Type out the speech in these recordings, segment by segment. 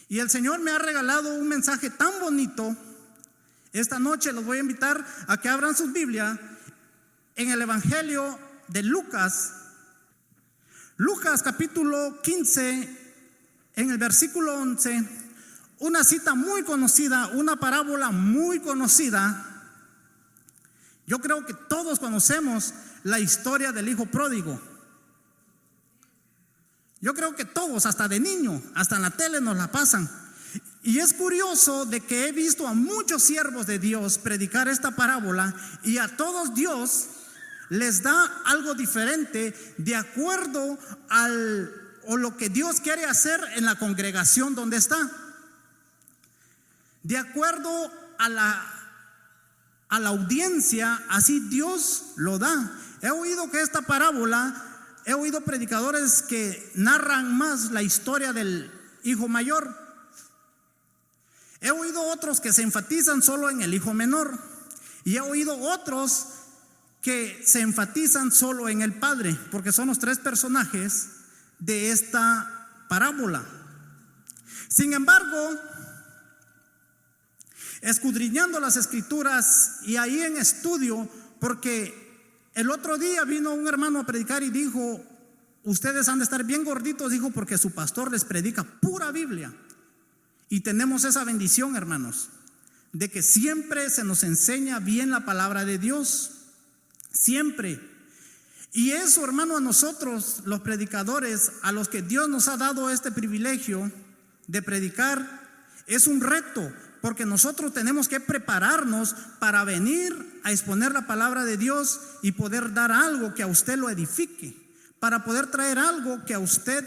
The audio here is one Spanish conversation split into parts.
Y el Señor me ha regalado un mensaje tan bonito. Esta noche los voy a invitar a que abran sus Biblias en el Evangelio de Lucas. Lucas capítulo 15, en el versículo 11, una cita muy conocida, una parábola muy conocida. Yo creo que todos conocemos la historia del hijo pródigo. Yo creo que todos, hasta de niño, hasta en la tele nos la pasan. Y es curioso de que he visto a muchos siervos de Dios predicar esta parábola, y a todos Dios les da algo diferente de acuerdo o lo que Dios quiere hacer en la congregación donde está. De acuerdo a la audiencia, así Dios lo da. He oído que esta parábola, he oído predicadores que narran más la historia del hijo mayor. He oído otros que se enfatizan solo en el hijo menor. Y he oído otros que se enfatizan solo en el padre, porque son los tres personajes de esta parábola. Sin embargo, escudriñando las escrituras y ahí en estudio, porque el otro día vino un hermano a predicar y dijo: ustedes han de estar bien gorditos, dijo, porque su pastor les predica pura Biblia. Y tenemos esa bendición, hermanos, de que siempre se nos enseña bien la palabra de Dios, siempre. Y eso, hermano, a nosotros los predicadores, a los que Dios nos ha dado este privilegio de predicar, es un reto, porque nosotros tenemos que prepararnos para venir a exponer la palabra de Dios y poder dar algo que a usted lo edifique, para poder traer algo que a usted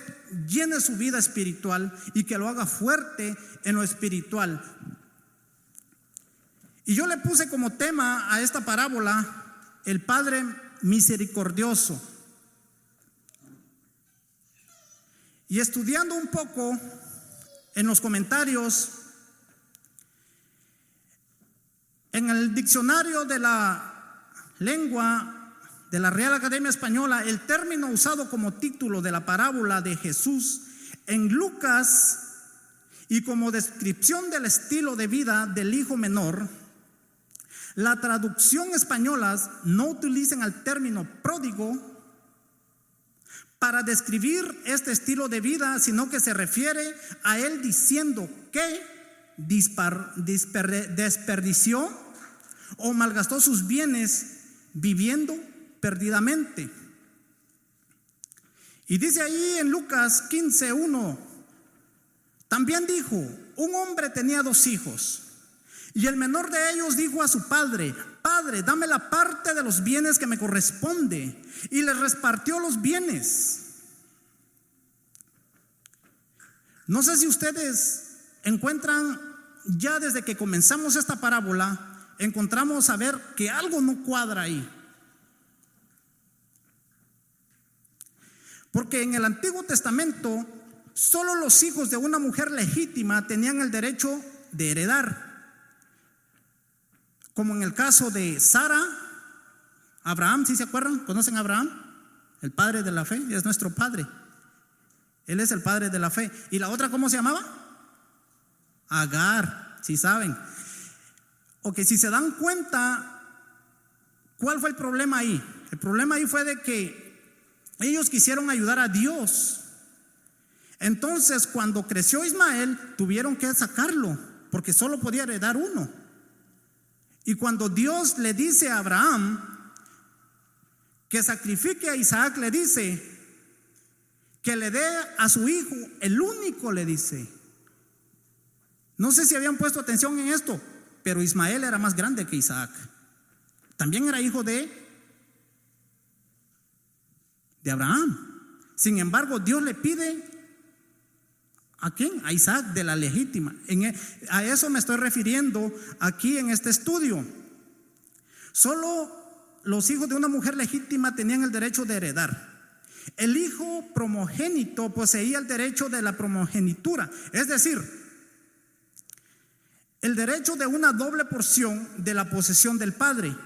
llene su vida espiritual y que lo haga fuerte en lo espiritual. Y yo le puse como tema a esta parábola el Padre misericordioso. Y estudiando un poco en los comentarios, en el diccionario de la lengua de la Real Academia Española, el término usado como título de la parábola de Jesús en Lucas y como descripción del estilo de vida del hijo menor, la traducción española no utilizan el término pródigo para describir este estilo de vida, sino que se refiere a él diciendo que desperdició o malgastó sus bienes viviendo perdidamente. Y dice ahí en Lucas 15:1, también dijo: un hombre tenía 2 hijos, y el menor de ellos dijo a su padre: Padre, dame la parte de los bienes que me corresponde. Y les repartió los bienes. No sé si ustedes encuentran, ya desde que comenzamos esta parábola, encontramos a ver que algo no cuadra ahí. Porque en el Antiguo Testamento solo los hijos de una mujer legítima tenían el derecho de heredar, como en el caso de Sara, Abraham. ¿Sí se acuerdan? ¿Conocen a Abraham? El padre de la fe, es nuestro padre. Él es el padre de la fe. ¿Y la otra cómo se llamaba? Agar, si saben. Ok, si se dan cuenta, ¿cuál fue el problema ahí? El problema ahí fue de que ellos quisieron ayudar a Dios. Entonces, cuando creció Ismael, tuvieron que sacarlo, porque solo podía heredar uno. Y cuando Dios le dice a Abraham que sacrifique a Isaac, le dice que le dé a su hijo, el único, le dice. No sé si habían puesto atención en esto, pero Ismael era más grande que Isaac. También era hijo de Abraham. Sin embargo, Dios le pide ¿a quién? A Isaac, de la legítima. A eso me estoy refiriendo aquí en este estudio. Solo los hijos de una mujer legítima tenían el derecho de heredar. El hijo primogénito poseía el derecho de la primogenitura, es decir, el derecho de una doble porción de la posesión del padre.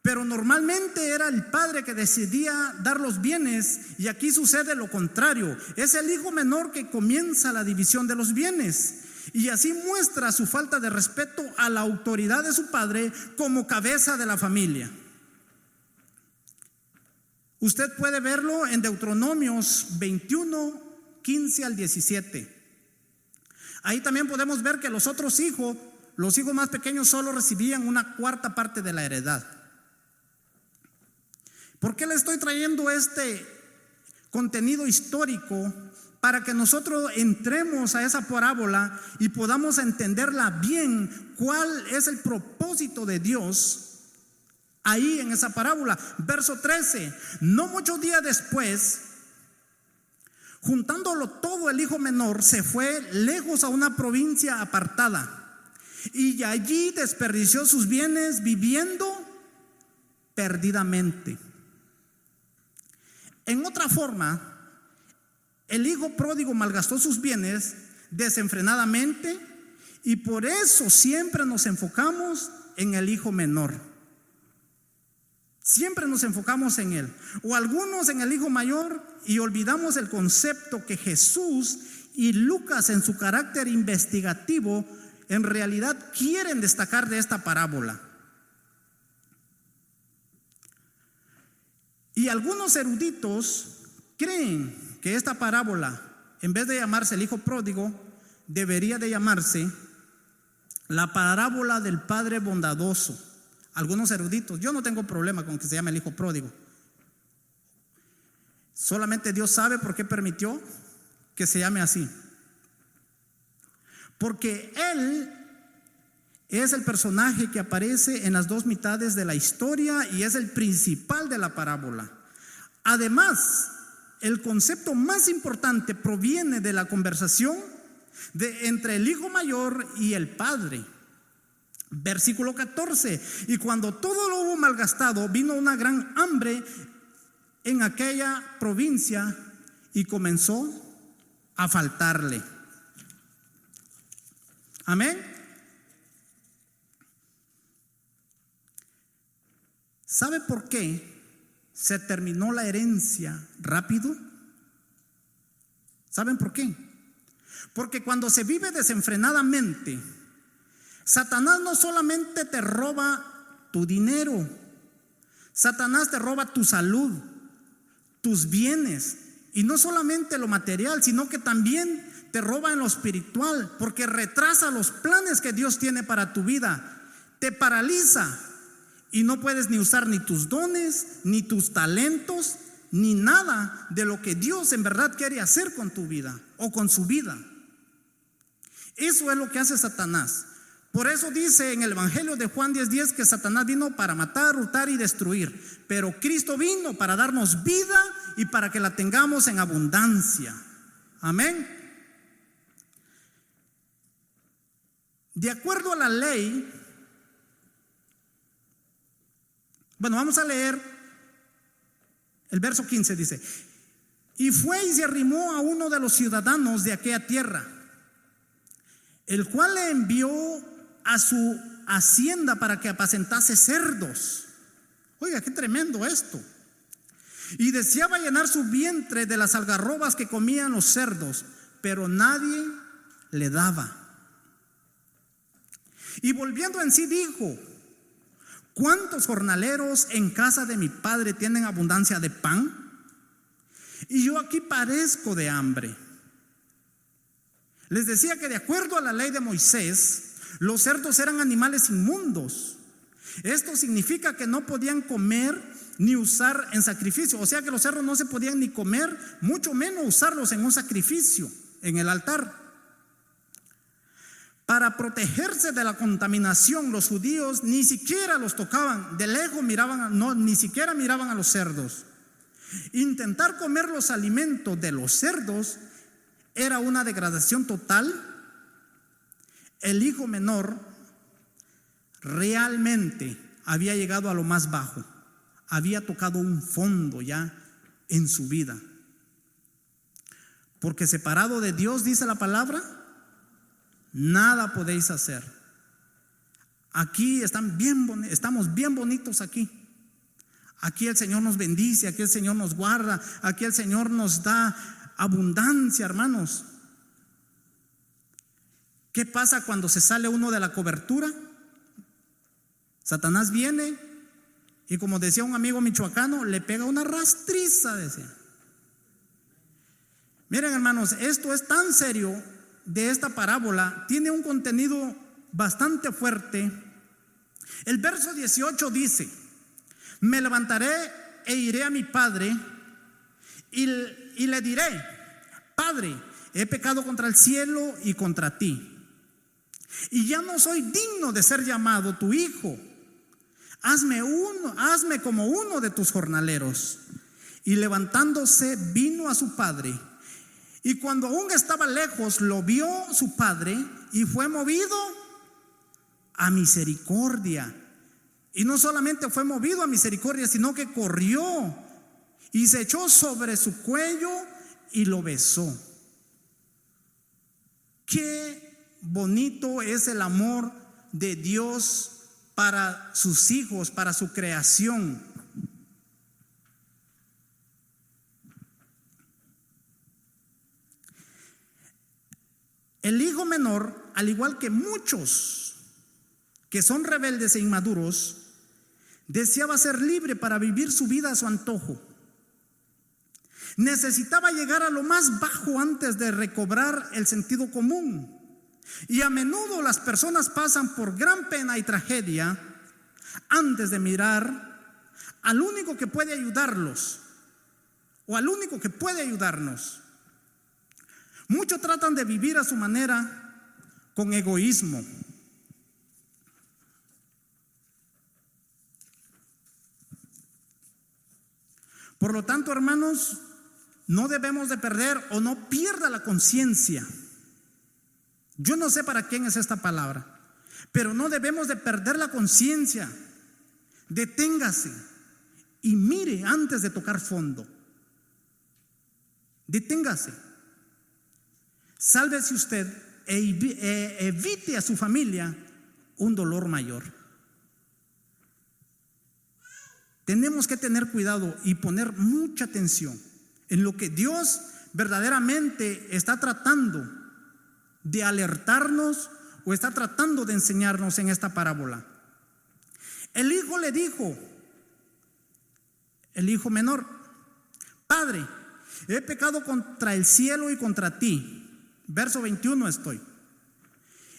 Pero normalmente era el padre que decidía dar los bienes, y aquí sucede lo contrario. Es el hijo menor que comienza la división de los bienes, y así muestra su falta de respeto a la autoridad de su padre como cabeza de la familia. Usted puede verlo en Deuteronomios 21, 15 al 17. Ahí también podemos ver que los otros hijos, los hijos más pequeños, solo recibían una cuarta parte de la heredad. ¿Por qué le estoy trayendo este contenido histórico? Para que nosotros entremos a esa parábola y podamos entenderla bien, cuál es el propósito de Dios ahí en esa parábola. Verso 13: no muchos días después, juntándolo todo, el hijo menor se fue lejos a una provincia apartada, y allí desperdició sus bienes viviendo perdidamente. En otra forma, el hijo pródigo malgastó sus bienes desenfrenadamente, y por eso siempre nos enfocamos en el hijo menor. Siempre nos enfocamos en él, o algunos en el hijo mayor, y olvidamos el concepto que Jesús y Lucas, en su carácter investigativo, en realidad quieren destacar de esta parábola. Y algunos eruditos creen que esta parábola, en vez de llamarse el hijo pródigo, debería de llamarse la parábola del padre bondadoso. Algunos eruditos, yo no tengo problema con que se llame el hijo pródigo. Solamente Dios sabe por qué permitió que se llame así. Porque Él es el personaje que aparece en las dos mitades de la historia y es el principal de la parábola. Además, el concepto más importante proviene de la conversación entre el hijo mayor y el padre. Versículo 14: y cuando todo lo hubo malgastado, vino una gran hambre en aquella provincia y comenzó a faltarle. Amén. ¿Sabe por qué se terminó la herencia rápido? ¿Saben por qué? Porque cuando se vive desenfrenadamente, Satanás no solamente te roba tu dinero, Satanás te roba tu salud, tus bienes, y no solamente lo material, sino que también te roba en lo espiritual, porque retrasa los planes que Dios tiene para tu vida, te paraliza, y no puedes ni usar ni tus dones, ni tus talentos, ni nada de lo que Dios en verdad quiere hacer con tu vida o con su vida. Eso es lo que hace Satanás. Por eso dice en el Evangelio de Juan 10:10 que Satanás vino para matar, hurtar y destruir, pero Cristo vino para darnos vida y para que la tengamos en abundancia. Amén. De acuerdo a la ley, bueno, vamos a leer el verso 15. Dice: y fue y se arrimó a uno de los ciudadanos de aquella tierra, el cual le envió a su hacienda para que apacentase cerdos. Oiga, qué tremendo esto. Y deseaba llenar su vientre de las algarrobas que comían los cerdos, pero nadie le daba. Y volviendo en sí dijo: ¿cuántos jornaleros en casa de mi padre tienen abundancia de pan? Y yo aquí padezco de hambre. Les decía que de acuerdo a la ley de Moisés, los cerdos eran animales inmundos. Esto significa que no podían comer ni usar en sacrificio. O sea que los cerdos no se podían ni comer, mucho menos usarlos en un sacrificio, en el altar. Para protegerse de la contaminación, los judíos ni siquiera los tocaban. De lejos miraban, ni siquiera miraban a los cerdos. Intentar comer los alimentos de los cerdos era una degradación total. El hijo menor realmente había llegado a lo más bajo, había tocado un fondo ya en su vida, porque separado de Dios, dice la palabra, nada podéis hacer. Aquí estamos bien bonitos aquí, Aquí el Señor nos bendice, aquí el Señor nos guarda, aquí el Señor nos da abundancia, hermanos. ¿Qué pasa cuando se sale uno de la cobertura? Satanás viene y, como decía un amigo michoacano, le pega una rastriza, decía. Miren, hermanos, esto es tan serio de esta parábola, tiene un contenido bastante fuerte. El verso 18 dice: me levantaré e iré a mi padre y le diré: Padre, he pecado contra el cielo y contra ti, y ya no soy digno de ser llamado tu hijo. Hazme como uno de tus jornaleros. Y levantándose vino a su padre, y cuando aún estaba lejos lo vio su padre y fue movido a misericordia. Y no solamente fue movido a misericordia, sino que corrió y se echó sobre su cuello y lo besó. Qué bonito es el amor de Dios para sus hijos, para su creación. El hijo menor, al igual que muchos que son rebeldes e inmaduros, deseaba ser libre para vivir su vida a su antojo. Necesitaba llegar a lo más bajo antes de recobrar el sentido común. Y a menudo las personas pasan por gran pena y tragedia antes de mirar al único que puede ayudarlos o al único que puede ayudarnos. Muchos tratan de vivir a su manera con egoísmo. Por lo tanto, hermanos, no debemos de perder o no pierda la conciencia. Yo no sé para quién es esta palabra, pero no debemos de perder la conciencia. Deténgase y mire antes de tocar fondo. Deténgase. Sálvese usted e evite a su familia un dolor mayor. Tenemos que tener cuidado y poner mucha atención en lo que Dios verdaderamente está tratando de alertarnos o está tratando de enseñarnos en esta parábola. El hijo le dijo, el hijo menor: Padre, he pecado contra el cielo y contra ti. Verso 21 estoy.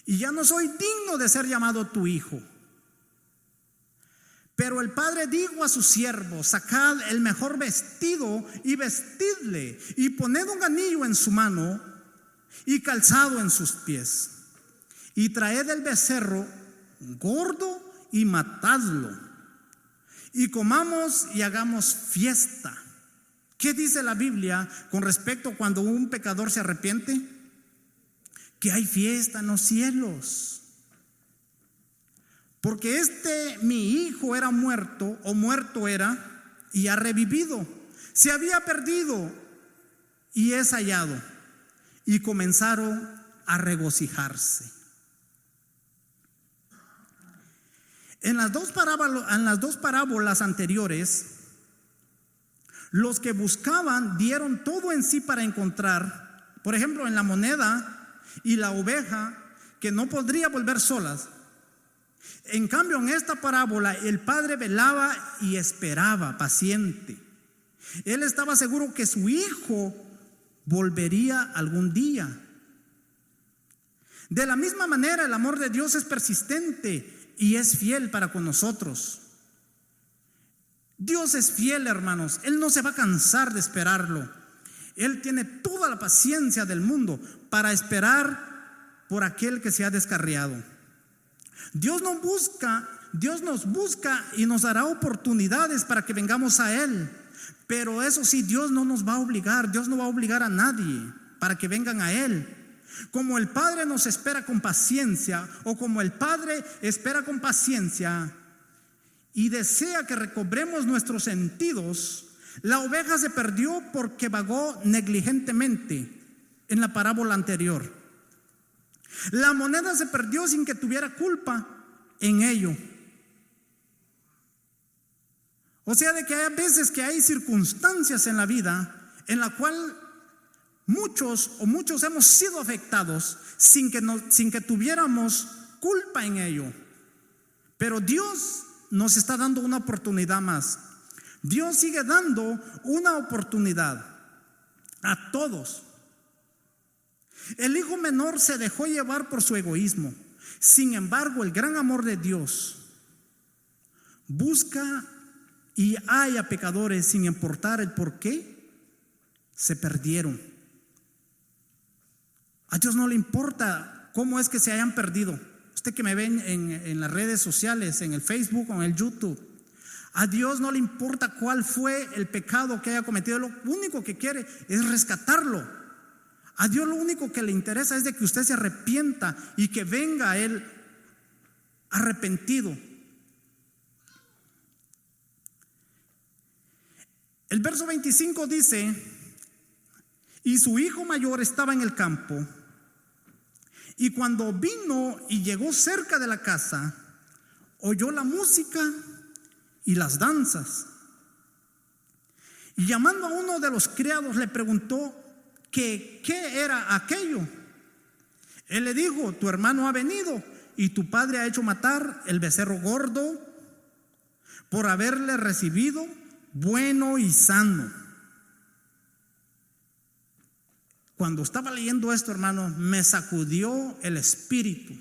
Y ya no soy digno de ser llamado tu hijo. Pero el padre dijo a sus siervos: sacad el mejor vestido y vestidle, y poned un anillo en su mano y calzado en sus pies, y traed el becerro gordo y matadlo, y comamos y hagamos fiesta. ¿Qué dice la Biblia con respecto a cuando un pecador se arrepiente? Que hay fiesta en los cielos. Porque mi hijo era muerto, o muerto era, y ha revivido. Se había perdido y es hallado. Y comenzaron a regocijarse. En las dos parábolas anteriores, los que buscaban dieron todo en sí para encontrar. Por ejemplo, en la moneda y la oveja, que no podría volver solas. En cambio, en esta parábola, el padre velaba y esperaba, paciente. Él estaba seguro que su hijo volvería algún día. De la misma manera, el amor de Dios es persistente y es fiel para con nosotros. Dios es fiel, hermanos. Él no se va a cansar de esperarlo. Él tiene toda la paciencia del mundo para esperar por aquel que se ha descarriado. Dios nos busca y nos dará oportunidades para que vengamos a Él. Pero eso sí, Dios no nos va a obligar. Dios no va a obligar a nadie para que vengan a Él. Como el Padre nos espera con paciencia, o como el Padre espera con paciencia y desea que recobremos nuestros sentidos, la oveja se perdió porque vagó negligentemente en la parábola anterior. La moneda se perdió sin que tuviera culpa en ello. O sea, de que hay veces que hay circunstancias en la vida en la cual muchos hemos sido afectados sin que tuviéramos culpa en ello. Pero Dios nos está dando una oportunidad más. Dios sigue dando una oportunidad a todos. El hijo menor se dejó llevar por su egoísmo. Sin embargo, el gran amor de Dios busca y halla pecadores sin importar el por qué se perdieron. A Dios no le importa cómo es que se hayan perdido. Usted que me ven en las redes sociales, en el Facebook o en el YouTube, a Dios no le importa cuál fue el pecado que haya cometido. Lo único que quiere es rescatarlo. A Dios lo único que le interesa es de que usted se arrepienta y que venga a Él arrepentido. El verso 25 dice: y su hijo mayor estaba en el campo, y cuando vino y llegó cerca de la casa, oyó la música y las danzas. Y llamando a uno de los criados le preguntó que qué era aquello. Él le dijo: tu hermano ha venido y tu padre ha hecho matar el becerro gordo por haberle recibido bueno y sano. Cuando estaba leyendo esto, hermano, me sacudió el espíritu.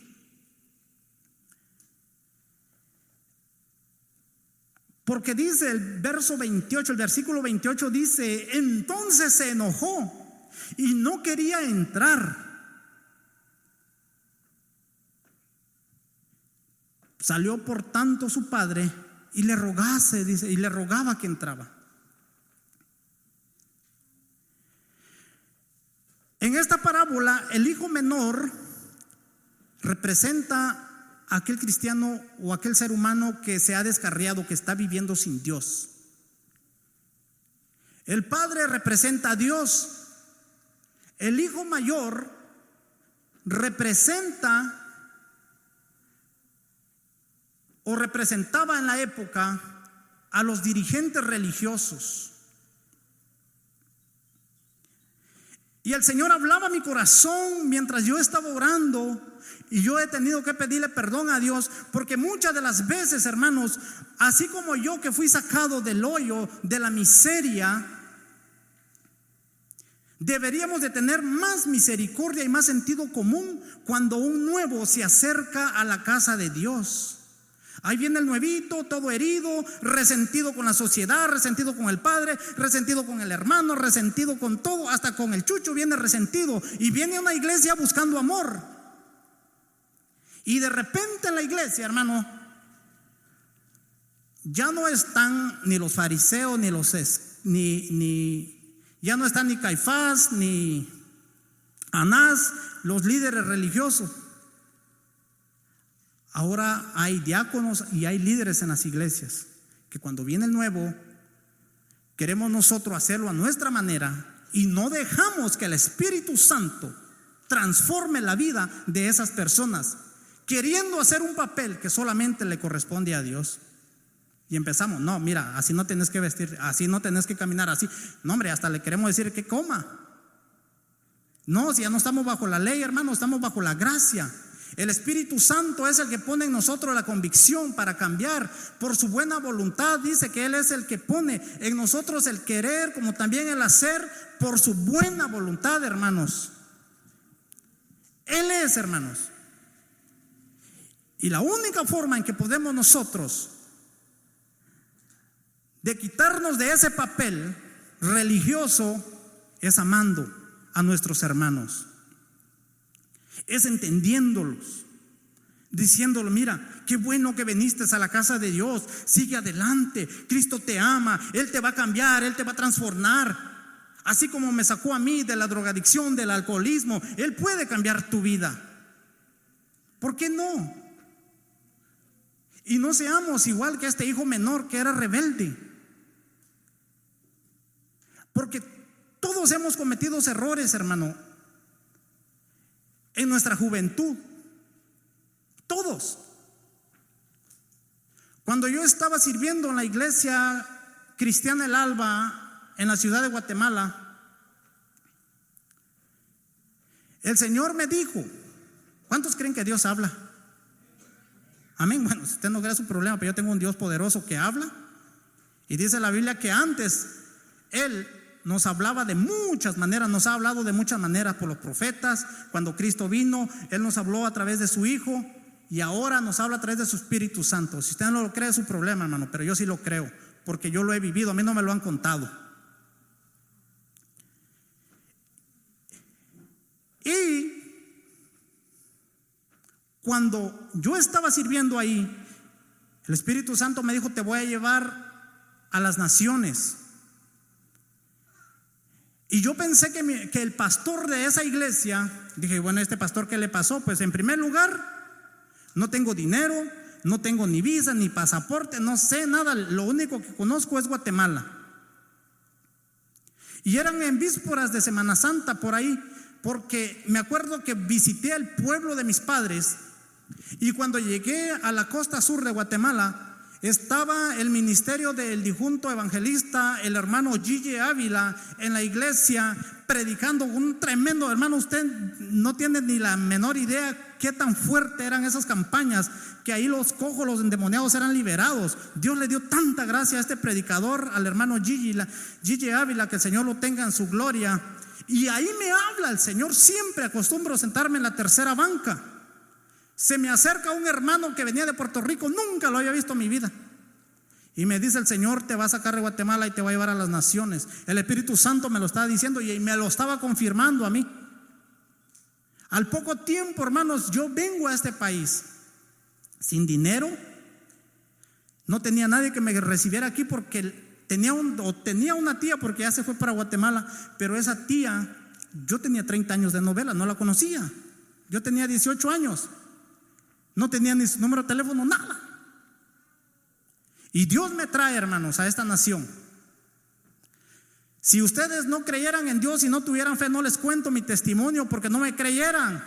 Porque dice el verso 28, el versículo 28 dice: entonces se enojó y no quería entrar. Salió por tanto su padre y le rogase, dice, y le rogaba que entraba. En esta parábola, el hijo menor representa a aquel cristiano o aquel ser humano que se ha descarriado, que está viviendo sin Dios. El padre representa a Dios. El hijo mayor representa o representaba en la época a los dirigentes religiosos. Y el Señor hablaba a mi corazón mientras yo estaba orando, y yo he tenido que pedirle perdón a Dios, porque muchas de las veces, hermanos, así como yo que fui sacado del hoyo de la miseria, deberíamos de tener más misericordia y más sentido común cuando un nuevo se acerca a la casa de Dios. Ahí viene el nuevito, todo herido, resentido con la sociedad, resentido con el padre, resentido con el hermano, resentido con todo, hasta con el chucho viene resentido, y viene a una iglesia buscando amor. Y de repente en la iglesia, hermano, ya no están ni los fariseos, ya no están ni Caifás, ni Anás, los líderes religiosos. Ahora hay diáconos y hay líderes en las iglesias que cuando viene el nuevo, queremos nosotros hacerlo a nuestra manera y no dejamos que el Espíritu Santo transforme la vida de esas personas, queriendo hacer un papel que solamente le corresponde a Dios. Y empezamos: no, mira, así no tenés que vestir, así no tenés que caminar, así. No, hombre, hasta le queremos decir que coma. No, si ya no estamos bajo la ley, hermano, estamos bajo la gracia. El Espíritu Santo es el que pone en nosotros la convicción para cambiar por su buena voluntad. Dice que Él es el que pone en nosotros el querer como también el hacer por su buena voluntad, hermanos. Él es, hermanos. Y la única forma en que podemos nosotros de quitarnos de ese papel religioso es amando a nuestros hermanos. Es entendiéndolos, diciéndolo: mira, qué bueno que viniste a la casa de Dios, sigue adelante, Cristo te ama, Él te va a cambiar, Él te va a transformar. Así como me sacó a mí de la drogadicción, del alcoholismo, Él puede cambiar tu vida. ¿Por qué no? Y no seamos igual que este hijo menor que era rebelde, porque todos hemos cometido errores, hermano, en nuestra juventud. Todos. Cuando yo estaba sirviendo en la iglesia Cristiana El Alba en la ciudad de Guatemala, el Señor me dijo, ¿cuántos creen que Dios habla? Amén. Bueno, si usted no cree, su problema, pero yo tengo un Dios poderoso que habla. Y dice la Biblia que antes Él nos hablaba de muchas maneras, nos ha hablado de muchas maneras por los profetas. Cuando Cristo vino, Él nos habló a través de su Hijo, y ahora nos habla a través de su Espíritu Santo. Si usted no lo cree, es su problema, hermano, pero yo sí lo creo, porque yo lo he vivido, a mí no me lo han contado. Y cuando yo estaba sirviendo ahí, el Espíritu Santo me dijo: te voy a llevar a las naciones. Y yo pensé que el pastor de esa iglesia, dije, bueno, este pastor, ¿qué le pasó? Pues en primer lugar, no tengo dinero, no tengo ni visa, ni pasaporte, no sé nada, lo único que conozco es Guatemala. Y eran en vísperas de Semana Santa por ahí, porque me acuerdo que visité el pueblo de mis padres, y cuando llegué a la costa sur de Guatemala, estaba el ministerio del difunto evangelista, el hermano Gigi Ávila, en la iglesia predicando, un tremendo hermano. Usted no tiene ni la menor idea qué tan fuerte eran esas campañas, que ahí los cojos, los endemoniados eran liberados. Dios le dio tanta gracia a este predicador, al hermano Gigi Ávila, que el Señor lo tenga en su gloria. Y ahí me habla el Señor. Siempre acostumbro sentarme en la tercera banca. Se me acerca un hermano que venía de Puerto Rico, nunca lo había visto en mi vida, y me dice: el Señor te va a sacar de Guatemala y te va a llevar a las naciones. El Espíritu Santo me lo estaba diciendo y me lo estaba confirmando a mí. Al poco tiempo, hermanos, yo vengo a este país sin dinero. No tenía nadie que me recibiera aquí, porque tenía una tía, porque ya se fue para Guatemala, pero esa tía, yo tenía 30 años de novela, no la conocía. Yo tenía 18 años. No tenía ni su número de teléfono, nada. Y Dios me trae, hermanos, a esta nación. Si ustedes no creyeran en Dios y no tuvieran fe, no les cuento mi testimonio, porque no me creyeran.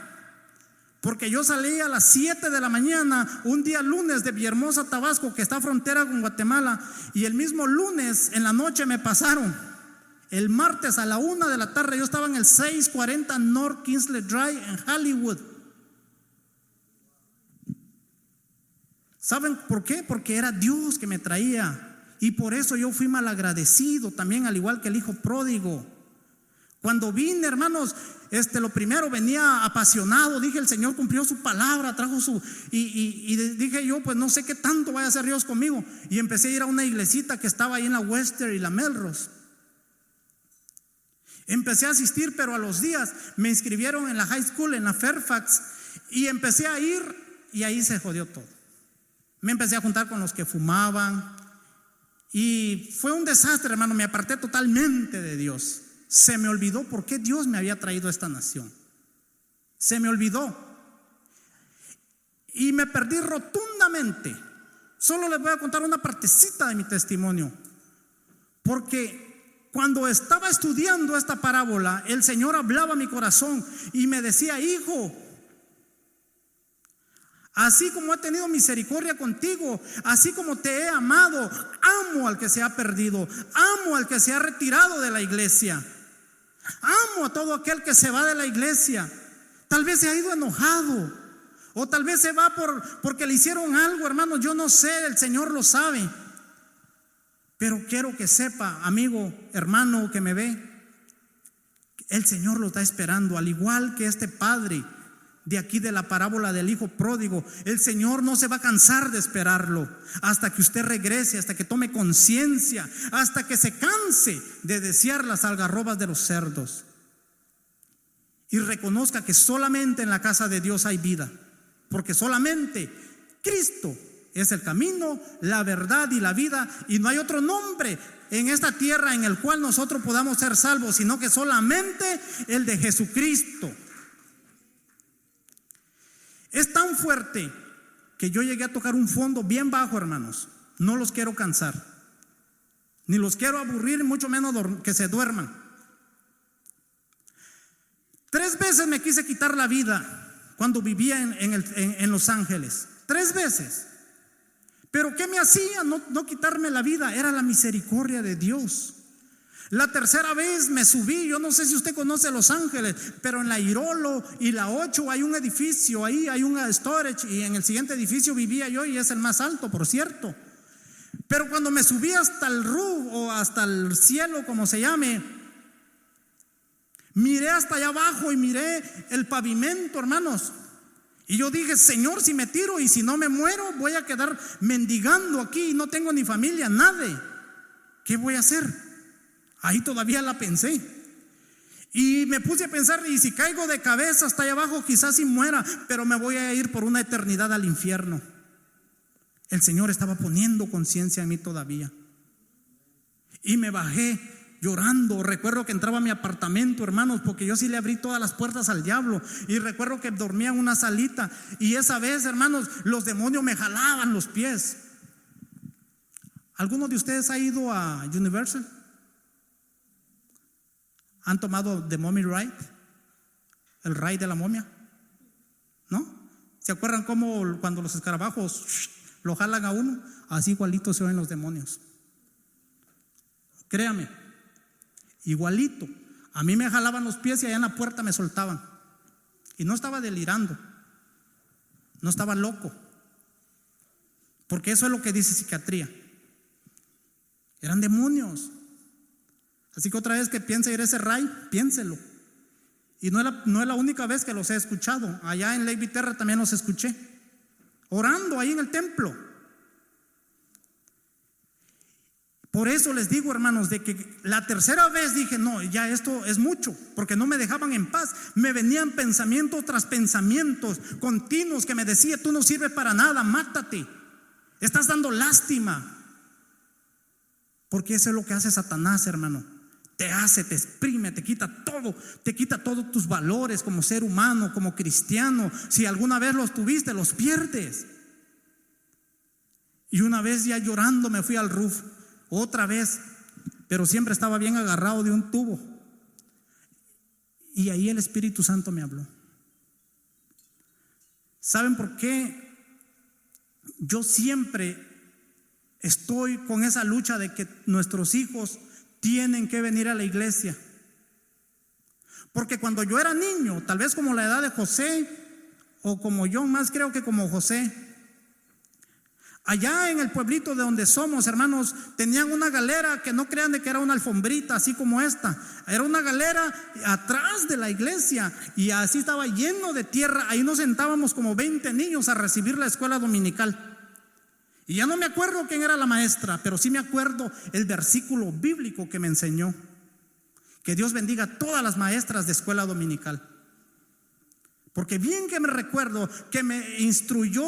Porque yo salí a las 7 de la mañana un día lunes de Villahermosa, Tabasco, que está frontera con Guatemala, y el mismo lunes en la noche me pasaron. El martes a la 1 de la tarde yo estaba en el 640 North Kingsley Drive en Hollywood. ¿Saben por qué? Porque era Dios que me traía, y por eso yo fui malagradecido también, al igual que el hijo pródigo. Cuando vine, hermanos, lo primero venía apasionado. Dije: el Señor cumplió su palabra, trajo y dije yo: pues no sé qué tanto vaya a hacer Dios conmigo. Y empecé a ir a una iglesita que estaba ahí en la Western y la Melrose. Empecé a asistir, pero a los días me inscribieron en la high school, en la Fairfax, y empecé a ir, y ahí se jodió todo. Me empecé a juntar con los que fumaban, y fue un desastre, hermano. Me aparté totalmente de Dios. Se me olvidó por qué Dios me había traído a esta nación. Se me olvidó. Y me perdí rotundamente. Solo les voy a contar una partecita de mi testimonio. Porque cuando estaba estudiando esta parábola, el Señor hablaba a mi corazón y me decía: hijo, así como he tenido misericordia contigo, así como te he amado, amo al que se ha perdido, amo al que se ha retirado de la iglesia, amo a todo aquel que se va de la iglesia. Tal vez se ha ido enojado, o tal vez se va porque le hicieron algo, hermano. Yo no sé, el Señor lo sabe. Pero quiero que sepa, amigo, hermano que me ve, el Señor lo está esperando, al igual que este padre de aquí de la parábola del hijo pródigo. El Señor no se va a cansar de esperarlo hasta que usted regrese, hasta que tome conciencia, hasta que se canse de desear las algarrobas de los cerdos y reconozca que solamente en la casa de Dios hay vida, porque solamente Cristo es el camino, la verdad y la vida, y no hay otro nombre en esta tierra en el cual nosotros podamos ser salvos, sino que solamente el de Jesucristo. Es tan fuerte que yo llegué a tocar un fondo bien bajo, hermanos. No los quiero cansar, ni los quiero aburrir, mucho menos que se duerman. 3 veces me quise quitar la vida cuando vivía en Los Ángeles. 3 veces. Pero ¿qué me hacía no quitarme la vida? Era la misericordia de Dios. La tercera vez me subí, yo no sé si usted conoce Los Ángeles, pero en la Irolo y la 8 hay un edificio, ahí hay un storage, y en el siguiente edificio vivía yo y es el más alto, por cierto. Pero cuando me subí hasta el roof o hasta el cielo, como se llame, miré hasta allá abajo y miré el pavimento, hermanos. Y yo dije, Señor, si me tiro y si no me muero, voy a quedar mendigando aquí y no tengo ni familia, nadie. ¿Qué voy a hacer? Ahí todavía la pensé. Y me puse a pensar, y si caigo de cabeza hasta allá abajo, quizás sí muera, pero me voy a ir por una eternidad al infierno. El Señor estaba poniendo conciencia en mí todavía. Y me bajé llorando. Recuerdo que entraba a mi apartamento, hermanos, porque yo sí le abrí todas las puertas al diablo. Y recuerdo que dormía en una salita. Y esa vez, hermanos, los demonios me jalaban los pies. ¿Alguno de ustedes ha ido a Universal? ¿Han tomado The Mummy Ride? ¿El ride de la momia? ¿No? ¿Se acuerdan cómo cuando los escarabajos lo jalan a uno? Así igualito se oyen los demonios. Créame, igualito. A mí me jalaban los pies y allá en la puerta me soltaban. Y no estaba delirando, no estaba loco, porque eso es lo que dice psiquiatría. Eran demonios. Así que otra vez que piense ir a ese ray, piénselo. Y no es la única vez que los he escuchado. Allá en Lake Viterra también los escuché, orando ahí en el templo. Por eso les digo, hermanos, de que la tercera vez dije, no, ya esto es mucho, porque no me dejaban en paz. Me venían pensamientos tras pensamientos continuos que me decía, tú no sirves para nada, mátate, estás dando lástima. Porque eso es lo que hace Satanás, hermano. Te hace, te exprime, te quita todos tus valores como ser humano, como cristiano. Si alguna vez los tuviste, los pierdes. Y una vez ya llorando me fui al roof, otra vez, pero siempre estaba bien agarrado de un tubo. Y ahí el Espíritu Santo me habló. ¿Saben por qué? Yo siempre estoy con esa lucha de que nuestros hijos tienen que venir a la iglesia. Porque cuando yo era niño, tal vez como la edad de José, o como yo, más creo que como José, allá en el pueblito de donde somos, hermanos, tenían una galera que no crean de que era una alfombrita así como esta. Era una galera atrás de la iglesia y así estaba lleno de tierra. Ahí nos sentábamos como 20 niños a recibir la escuela dominical. Y ya no me acuerdo quién era la maestra, pero sí me acuerdo el versículo bíblico que me enseñó. Que Dios bendiga a todas las maestras de escuela dominical. Porque bien que me recuerdo que me instruyó.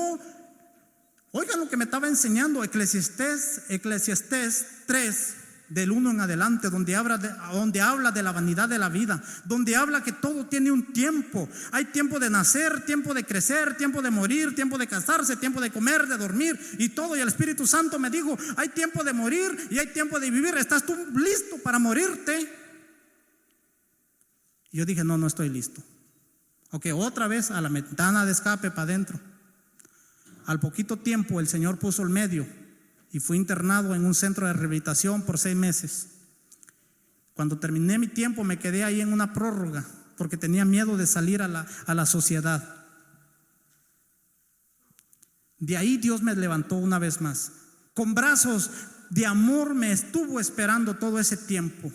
Oigan lo que me estaba enseñando, Eclesiastés 3, del 1 en adelante, donde habla de la vanidad de la vida, donde habla que todo tiene un tiempo. Hay tiempo de nacer, tiempo de crecer, tiempo de morir, tiempo de casarse, tiempo de comer, de dormir y todo. Y el Espíritu Santo me dijo, hay tiempo de morir y hay tiempo de vivir. ¿Estás tú listo para morirte? Y yo dije, no estoy listo. Ok, otra vez a la ventana de escape para adentro. Al poquito tiempo el Señor puso el medio y fui internado en un centro de rehabilitación por 6 meses. Cuando terminé mi tiempo me quedé ahí en una prórroga porque tenía miedo de salir a la sociedad. De ahí Dios me levantó una vez más. Con brazos de amor me estuvo esperando todo ese tiempo.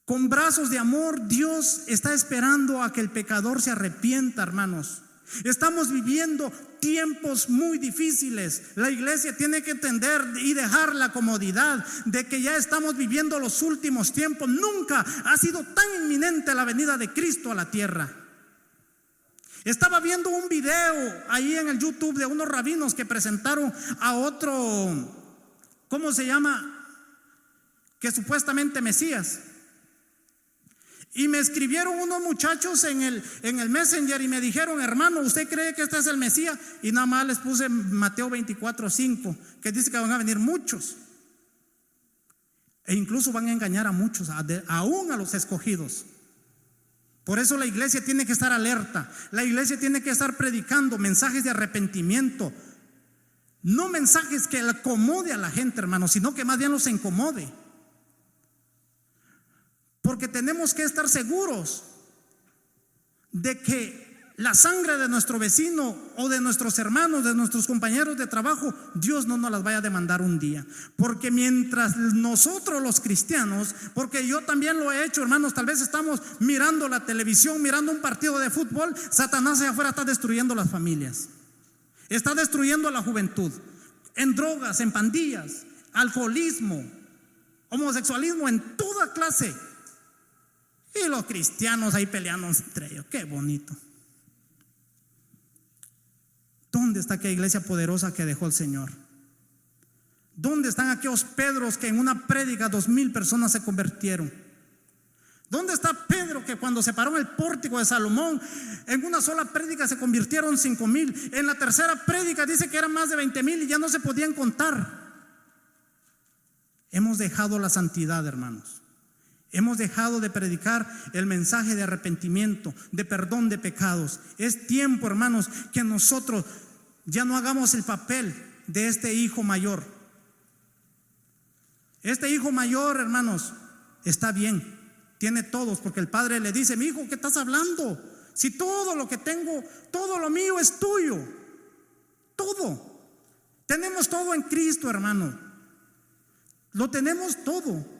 Con brazos de amor Dios está esperando a que el pecador se arrepienta, hermanos. Estamos viviendo tiempos muy difíciles. La iglesia tiene que entender y dejar la comodidad de que ya estamos viviendo los últimos tiempos. Nunca ha sido tan inminente la venida de Cristo a la tierra. Estaba viendo un video ahí en el YouTube de unos rabinos que presentaron a otro, ¿cómo se llama? Que supuestamente Mesías. Y me escribieron unos muchachos en el Messenger y me dijeron, hermano, ¿usted cree que este es el Mesías? Y nada más les puse Mateo 24:5, que dice que van a venir muchos. E incluso van a engañar a muchos, aún a los escogidos. Por eso la iglesia tiene que estar alerta. La iglesia tiene que estar predicando mensajes de arrepentimiento. No mensajes que acomode a la gente, hermanos, sino que más bien los incomode. Porque tenemos que estar seguros de que la sangre de nuestro vecino o de nuestros hermanos, de nuestros compañeros de trabajo, Dios no nos las vaya a demandar un día. Porque mientras nosotros los cristianos, porque yo también lo he hecho, hermanos, tal vez estamos mirando la televisión, mirando un partido de fútbol, Satanás allá afuera está destruyendo las familias, está destruyendo a la juventud, en drogas, en pandillas, alcoholismo, homosexualismo, en toda clase. Y los cristianos ahí peleando entre ellos. Qué bonito. ¿Dónde está aquella iglesia poderosa que dejó el Señor? ¿Dónde están aquellos Pedros que en una prédica 2,000 personas se convirtieron? ¿Dónde está Pedro que cuando se paró en el pórtico de Salomón, en una sola prédica se convirtieron 5,000? En la tercera prédica dice que eran más de 20,000 y ya no se podían contar. Hemos dejado la santidad, hermanos. Hemos dejado de predicar el mensaje de arrepentimiento, de perdón de pecados. Es tiempo, hermanos, que nosotros ya no hagamos el papel de este hijo mayor. Este hijo mayor, hermanos, está bien, tiene todos, porque el padre le dice: mi hijo, ¿qué estás hablando? Si todo lo que tengo, todo lo mío es tuyo. Todo. Tenemos todo en Cristo, hermano. Lo tenemos todo.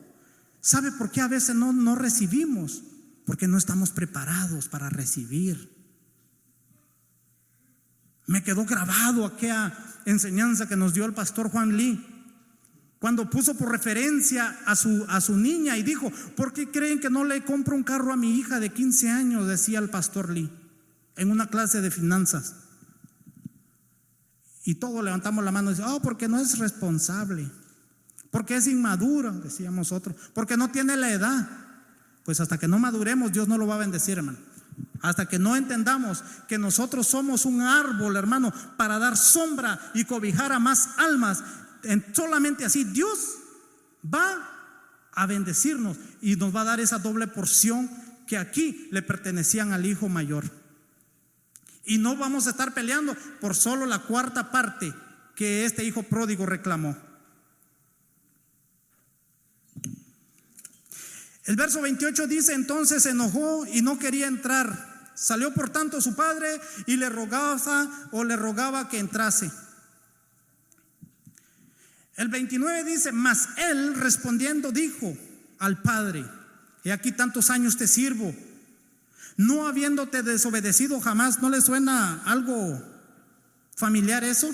¿Sabe por qué a veces no recibimos? Porque no estamos preparados para recibir. Me quedó grabado aquella enseñanza que nos dio el pastor Juan Lee, cuando puso por referencia a su niña y dijo: ¿por qué creen que no le compro un carro a mi hija de 15 años? Decía el pastor Lee en una clase de finanzas. Y todos levantamos la mano y decimos: porque no es responsable, porque es inmaduro, decíamos otros, porque no tiene la edad. Pues hasta que no maduremos, Dios no lo va a bendecir, hermano. Hasta que no entendamos que nosotros somos un árbol, hermano, para dar sombra y cobijar a más almas. Solamente así Dios va a bendecirnos y nos va a dar esa doble porción que aquí le pertenecían al hijo mayor. Y no vamos a estar peleando por solo la cuarta parte que este hijo pródigo reclamó. El verso 28 dice: entonces se enojó y no quería entrar. Salió por tanto su padre y le rogaba que entrase. El 29 dice: mas él respondiendo dijo al padre: he aquí tantos años te sirvo, no habiéndote desobedecido jamás. ¿No le suena algo familiar eso?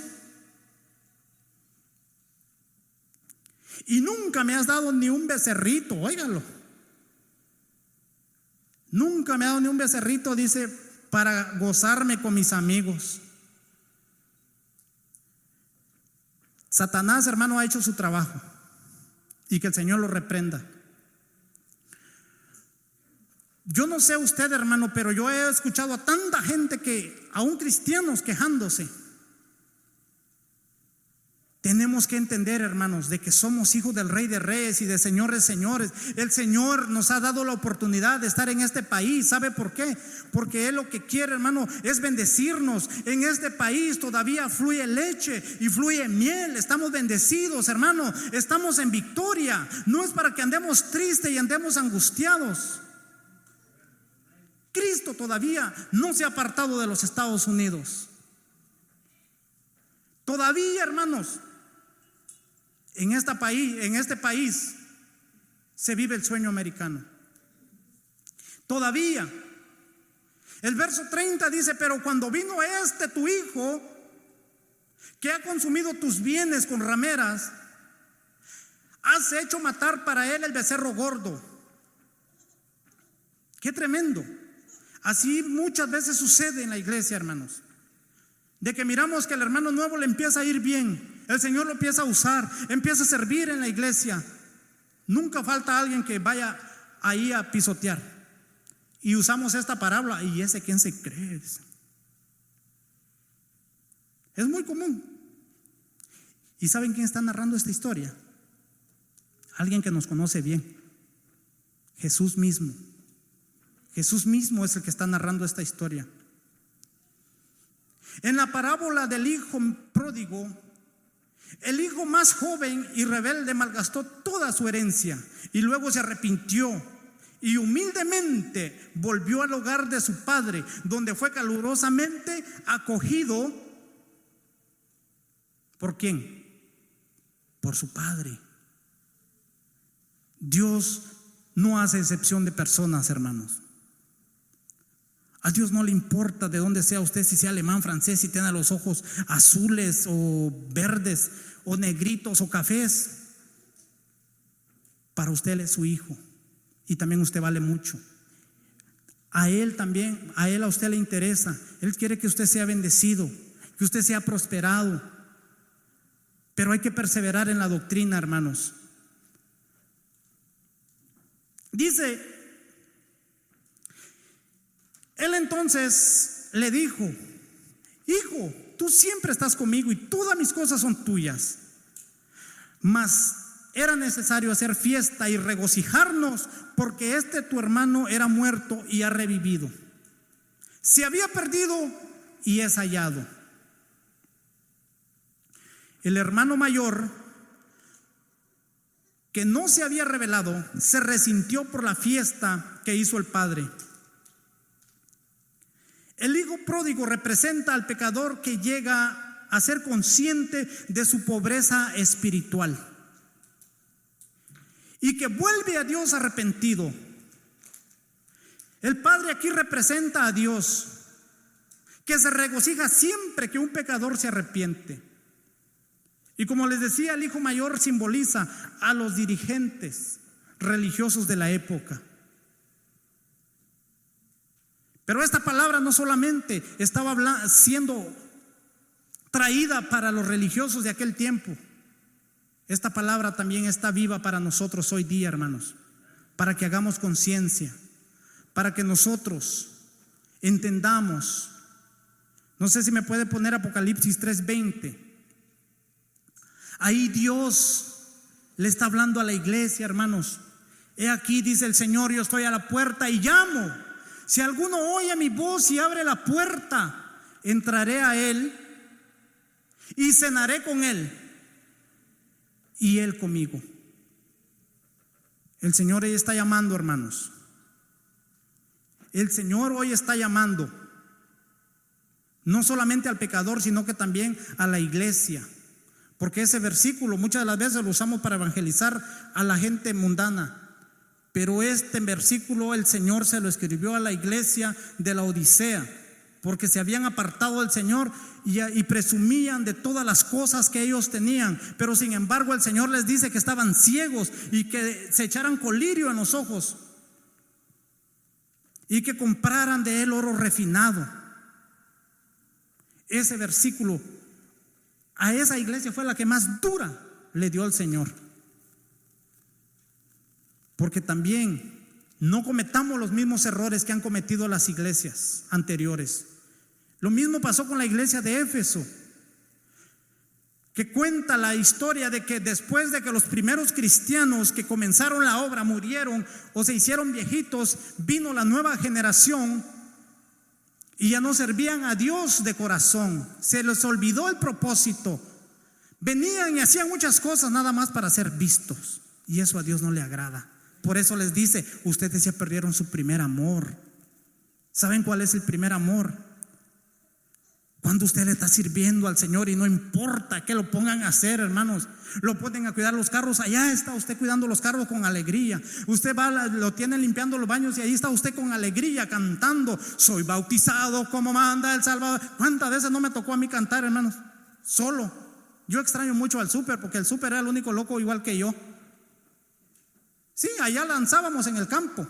Y nunca me has dado ni un becerrito, óigalo. Nunca me ha dado ni un becerrito, dice, para gozarme con mis amigos. Satanás, hermano, ha hecho su trabajo, y que el Señor lo reprenda. Yo no sé usted, hermano, pero yo he escuchado a tanta gente aún cristianos, quejándose. Tenemos que entender, hermanos, de que somos hijos del Rey de Reyes y de Señor de Señores. El Señor nos ha dado la oportunidad de estar en este país. ¿Sabe por qué? Porque Él lo que quiere, hermano, es bendecirnos. En este país todavía fluye leche y fluye miel. Estamos bendecidos, hermano. Estamos en victoria. No es para que andemos tristes y andemos angustiados. Cristo todavía no se ha apartado de los Estados Unidos. Todavía, hermanos, en este país se vive el sueño americano. Todavía. El verso 30 dice: pero cuando vino tu hijo, que ha consumido tus bienes con rameras, has hecho matar para él el becerro gordo. Qué tremendo. Así muchas veces sucede en la iglesia, hermanos, de que miramos que el hermano nuevo le empieza a ir bien, el Señor lo empieza a usar, empieza a servir en la iglesia. Nunca falta alguien que vaya ahí a pisotear. Y usamos esta parábola: ¿y ese quién se cree? Es muy común. ¿Y saben quién está narrando esta historia? Alguien que nos conoce bien: Jesús mismo. Jesús mismo es el que está narrando esta historia. En la parábola del hijo pródigo, El hijo más joven y rebelde malgastó toda su herencia y luego se arrepintió y humildemente volvió al hogar de su padre, donde fue calurosamente acogido. ¿Por quién? Por su padre. Dios no hace excepción de personas, hermanos. A Dios no le importa de dónde sea usted, si sea alemán, francés, si tiene los ojos azules o verdes o negritos o cafés. Para usted Él es su hijo y también usted vale mucho. A Él también, a usted le interesa. Él quiere que usted sea bendecido, que usted sea prosperado. Pero hay que perseverar en la doctrina, hermanos. Dice, él entonces le dijo: hijo, tú siempre estás conmigo y todas mis cosas son tuyas. Mas era necesario hacer fiesta y regocijarnos, porque tu hermano era muerto y ha revivido. Se había perdido y es hallado. El hermano mayor, que no se había revelado, se resintió por la fiesta que hizo el padre. El hijo pródigo representa al pecador que llega a ser consciente de su pobreza espiritual y que vuelve a Dios arrepentido. El padre aquí representa a Dios, que se regocija siempre que un pecador se arrepiente. Y como les decía, el hijo mayor simboliza a los dirigentes religiosos de la época. Pero esta palabra no solamente estaba siendo traída para los religiosos de aquel tiempo. Esta palabra también está viva para nosotros hoy día, hermanos, para que hagamos conciencia, para que nosotros entendamos. No sé si me puede poner Apocalipsis 3:20. Ahí Dios le está hablando a la iglesia, hermanos. He aquí, dice el Señor, yo estoy a la puerta y llamo. Si alguno oye mi voz y abre la puerta, entraré a él y cenaré con él y él conmigo. El Señor hoy está llamando, hermanos. El Señor hoy está llamando no solamente al pecador, sino que también a la iglesia. Porque ese versículo muchas de las veces lo usamos para evangelizar a la gente mundana. Pero este versículo el Señor se lo escribió a la iglesia de la Odisea, porque se habían apartado del Señor y presumían de todas las cosas que ellos tenían. Pero sin embargo el Señor les dice que estaban ciegos y que se echaran colirio en los ojos y que compraran de él oro refinado. Ese versículo a esa iglesia fue la que más dura le dio el Señor. Porque también no cometamos los mismos errores que han cometido las iglesias anteriores. Lo mismo pasó con la iglesia de Éfeso, que cuenta la historia de que después de que los primeros cristianos que comenzaron la obra murieron o se hicieron viejitos, vino la nueva generación y ya no servían a Dios de corazón. Se les olvidó el propósito. Venían y hacían muchas cosas nada más para ser vistos, y eso a Dios no le agrada. Por eso les dice: ustedes ya perdieron su primer amor. ¿Saben cuál es el primer amor? Cuando usted le está sirviendo al Señor y no importa que lo pongan a hacer, hermanos, lo ponen a cuidar los carros, allá está usted cuidando los carros con alegría. Usted va, lo tiene limpiando los baños y ahí está usted con alegría cantando: soy bautizado como manda el Salvador. ¿Cuántas veces no me tocó a mí cantar, hermanos? Solo. Yo extraño mucho al súper, porque el súper era el único loco igual que yo. Sí, allá lanzábamos en el campo.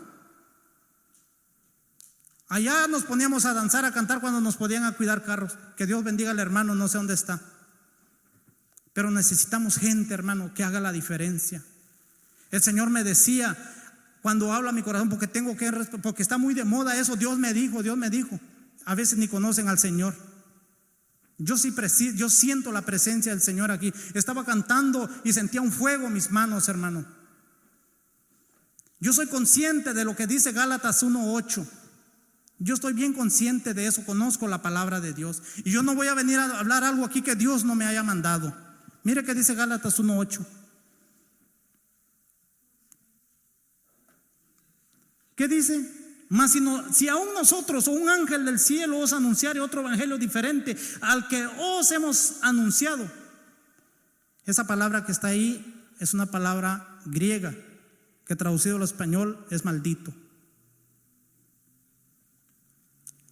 Allá nos poníamos a danzar, a cantar cuando nos podían a cuidar carros. Que Dios bendiga al hermano, no sé dónde está. Pero necesitamos gente, hermano, que haga la diferencia. El Señor me decía, cuando habla a mi corazón, porque está muy de moda eso, Dios me dijo. A veces ni conocen al Señor. Yo siento la presencia del Señor aquí. Estaba cantando y sentía un fuego en mis manos, hermano. Yo soy consciente de lo que dice Gálatas 1:8. Yo estoy bien consciente de eso, conozco la palabra de Dios. Y yo no voy a venir a hablar algo aquí que Dios no me haya mandado. Mire que dice Gálatas 1:8. ¿Qué dice? Mas si aún nosotros o un ángel del cielo os anunciare otro evangelio diferente al que os hemos anunciado. Esa palabra que está ahí es una palabra griega que traducido al español es maldito.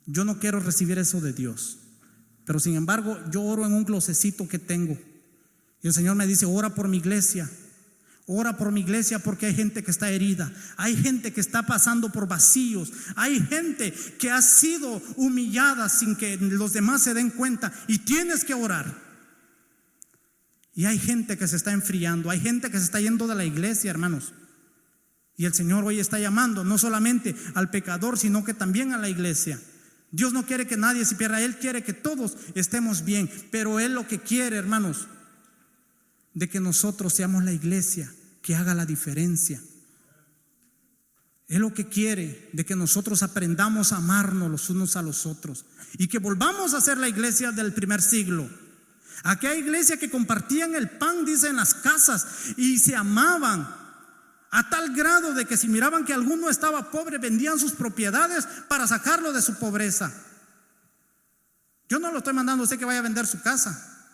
Yo no quiero recibir eso de Dios, pero sin embargo yo oro en un closecito que tengo y el Señor me dice: ora por mi iglesia. Ora por mi iglesia, porque hay gente que está herida, hay gente que está pasando por vacíos, hay gente que ha sido humillada sin que los demás se den cuenta, y tienes que orar. Y hay gente que se está enfriando, hay gente que se está yendo de la iglesia, hermanos. Y el Señor hoy está llamando no solamente al pecador, sino que también a la iglesia. Dios no quiere que nadie se pierda, Él quiere que todos estemos bien, pero Él lo que quiere, hermanos, de que nosotros seamos la iglesia que haga la diferencia. Él lo que quiere de que nosotros aprendamos a amarnos los unos a los otros y que volvamos a ser la iglesia del primer siglo. Aquella iglesia que compartían el pan, dice, en las casas y se amaban a tal grado de que si miraban que alguno estaba pobre, vendían sus propiedades para sacarlo de su pobreza. Yo no lo estoy mandando a usted que vaya a vender su casa,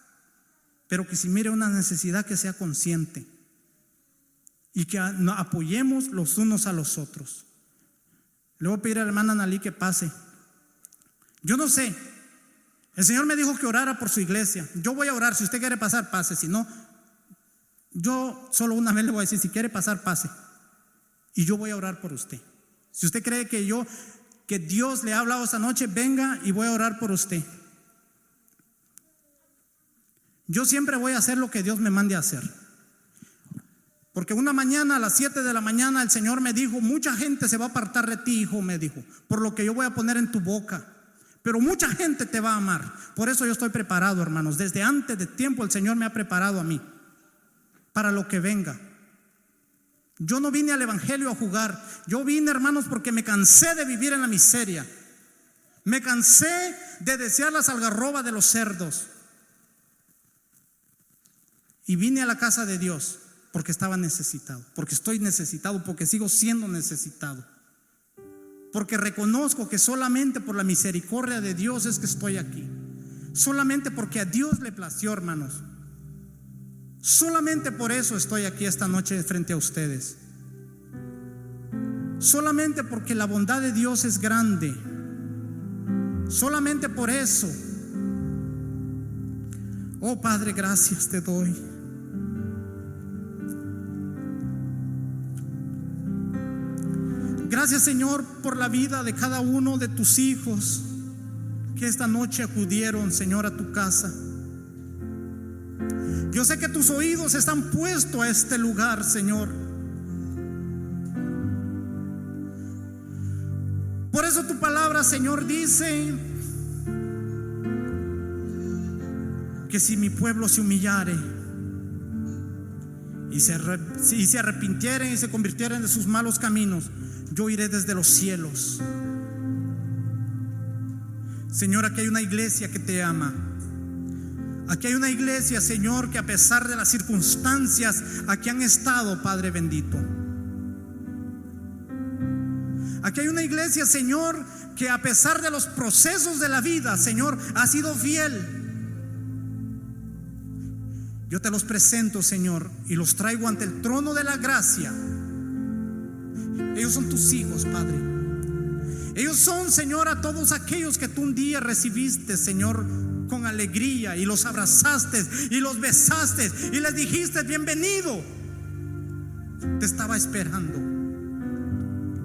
pero que si mire una necesidad, que sea consciente y que apoyemos los unos a los otros. Le voy a pedir a la hermana Analí que pase. Yo no sé, el Señor me dijo que orara por su iglesia. Yo voy a orar, si usted quiere pasar, pase. Si no, yo solo una vez le voy a decir: si quiere pasar, pase. Y yo voy a orar por usted. Si usted cree que Dios le ha hablado esta noche, venga y voy a orar por usted. Yo siempre voy a hacer lo que Dios me mande a hacer. Porque una mañana a las 7 de la mañana el Señor me dijo: mucha gente se va a apartar de ti, hijo, me dijo, por lo que yo voy a poner en tu boca. Pero mucha gente te va a amar. Por eso yo estoy preparado, hermanos. Desde antes de tiempo el Señor me ha preparado a mí para lo que venga. Yo no vine al evangelio a jugar. Yo vine, hermanos, porque me cansé de vivir en la miseria. Me cansé de desear las algarrobas de los cerdos. Y vine a la casa de Dios porque estaba necesitado, porque estoy necesitado, porque sigo siendo necesitado, porque reconozco que solamente por la misericordia de Dios es que estoy aquí. Solamente porque a Dios le plació, hermanos. Solamente por eso estoy aquí esta noche frente a ustedes. Solamente porque la bondad de Dios es grande. Solamente por eso. Oh Padre, gracias te doy. Gracias, Señor, por la vida de cada uno de tus hijos que esta noche acudieron, Señor, a tu casa. Yo sé que tus oídos están puestos a este lugar, Señor. Por eso tu palabra, Señor, dice que si mi pueblo se humillare y se arrepintieren y se convirtieren de sus malos caminos, yo iré desde los cielos. Señor, aquí hay una iglesia que te ama. Aquí hay una iglesia, Señor, que a pesar de las circunstancias aquí han estado, Padre bendito. Aquí hay una iglesia, Señor, que a pesar de los procesos de la vida, Señor, ha sido fiel. Yo te los presento, Señor, y los traigo ante el trono de la gracia. Ellos son tus hijos, Padre. Ellos son, Señor, a todos aquellos que tú un día recibiste, Señor, con alegría, y los abrazaste y los besaste y les dijiste: bienvenido. Te estaba esperando.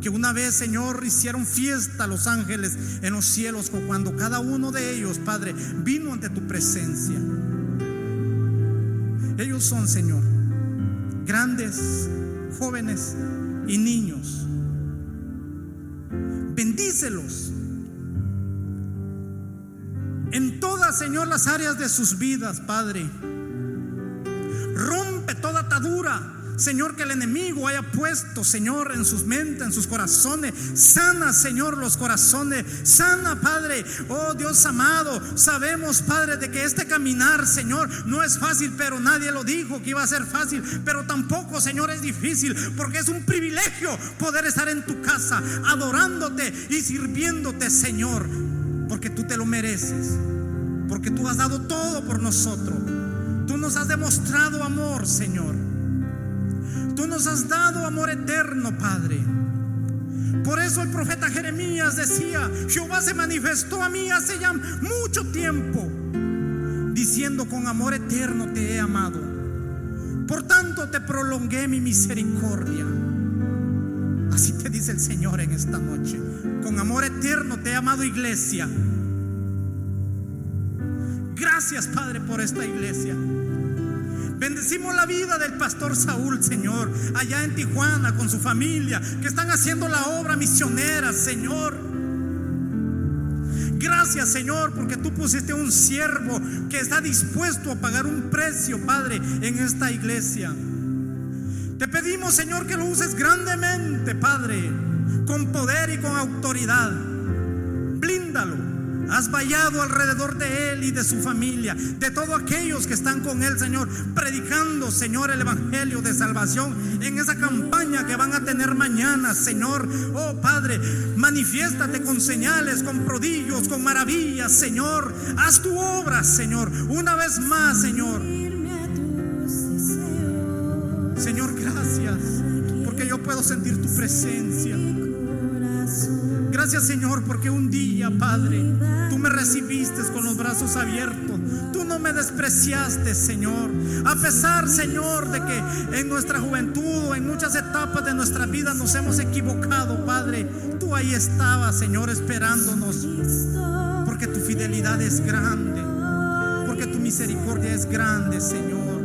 Que una vez, Señor, hicieron fiesta los ángeles en los cielos cuando cada uno de ellos, Padre, vino ante tu presencia. Ellos son, Señor, grandes, jóvenes y niños. Bendícelos en todas, Señor, las áreas de sus vidas, Padre. Rompe toda atadura, Señor, que el enemigo haya puesto, Señor, en sus mentes, en sus corazones. Sana, Señor, los corazones. Sana, Padre. Oh Dios amado, sabemos, Padre, de que este caminar, Señor, no es fácil, pero nadie lo dijo que iba a ser fácil. Pero tampoco, Señor, es difícil, porque es un privilegio poder estar en tu casa adorándote y sirviéndote, Señor, porque tú te lo mereces, porque tú has dado todo por nosotros. Tú nos has demostrado amor, Señor. Tú nos has dado amor eterno, Padre. Por eso el profeta Jeremías decía: Jehová se manifestó a mí hace ya mucho tiempo, diciendo: con amor eterno te he amado, por tanto te prolongué mi misericordia. Así te dice el Señor en esta noche: con amor eterno te he amado, iglesia. Gracias, Padre, por esta iglesia. Bendecimos la vida del pastor Saúl, Señor, allá en Tijuana con su familia, que están haciendo la obra misionera, Señor. Gracias, Señor, porque tú pusiste un siervo que está dispuesto a pagar un precio, Padre, en esta iglesia. Te pedimos, Señor, que lo uses grandemente, Padre, con poder y con autoridad. Blíndalo. Has vallado alrededor de él y de su familia, de todos aquellos que están con él, Señor, predicando, Señor, el evangelio de salvación en esa campaña que van a tener mañana, Señor. Oh Padre, manifiéstate con señales, con prodigios, con maravillas, Señor. Haz tu obra, Señor, una vez más, Señor. Señor, gracias, porque yo puedo sentir tu presencia. Gracias, Señor, porque un día, Padre, tú me recibiste con los brazos abiertos. Tú no me despreciaste, Señor. A pesar, Señor, de que en nuestra juventud, en muchas etapas de nuestra vida nos hemos equivocado, Padre, tú ahí estabas, Señor, esperándonos. Porque tu fidelidad es grande, porque tu misericordia es grande, Señor.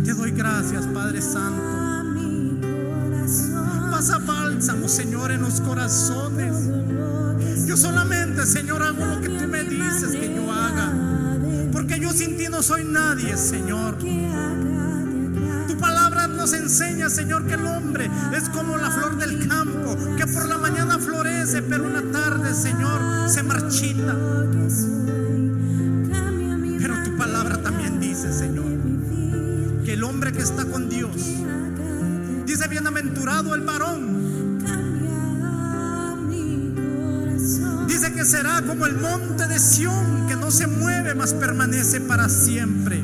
Te doy gracias, Padre Santo. Pasa bálsamo, Señor, en los corazones. Yo solamente, Señor, hago lo que tú me dices que yo haga, porque yo sin ti no soy nadie, Señor. Tu palabra nos enseña, Señor, que el hombre es como la flor del campo, que por la mañana florece, pero en la tarde, Señor, se marchita. Pero tu palabra también dice, Señor, que el hombre que está con Dios, dice: bienaventurado el varón. Dice que será como el monte de Sión, que no se mueve, mas permanece para siempre.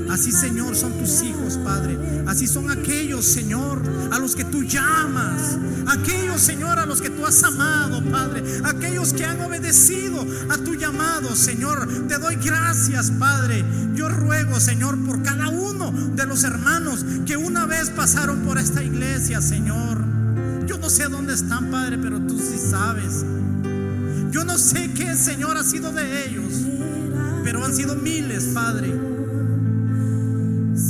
Así, Señor, son tus hijos, Padre. Así son aquellos, Señor, a los que tú llamas. Aquellos, Señor, a los que tú has amado, Padre. Aquellos que han obedecido a tu llamado, Señor. Te doy gracias, Padre. Yo ruego, Señor, por cada uno de los hermanos que una vez pasaron por esta iglesia, Señor. Yo no sé dónde están, Padre, pero tú sí sabes. Yo no sé qué, Señor, ha sido de ellos, pero han sido miles, Padre.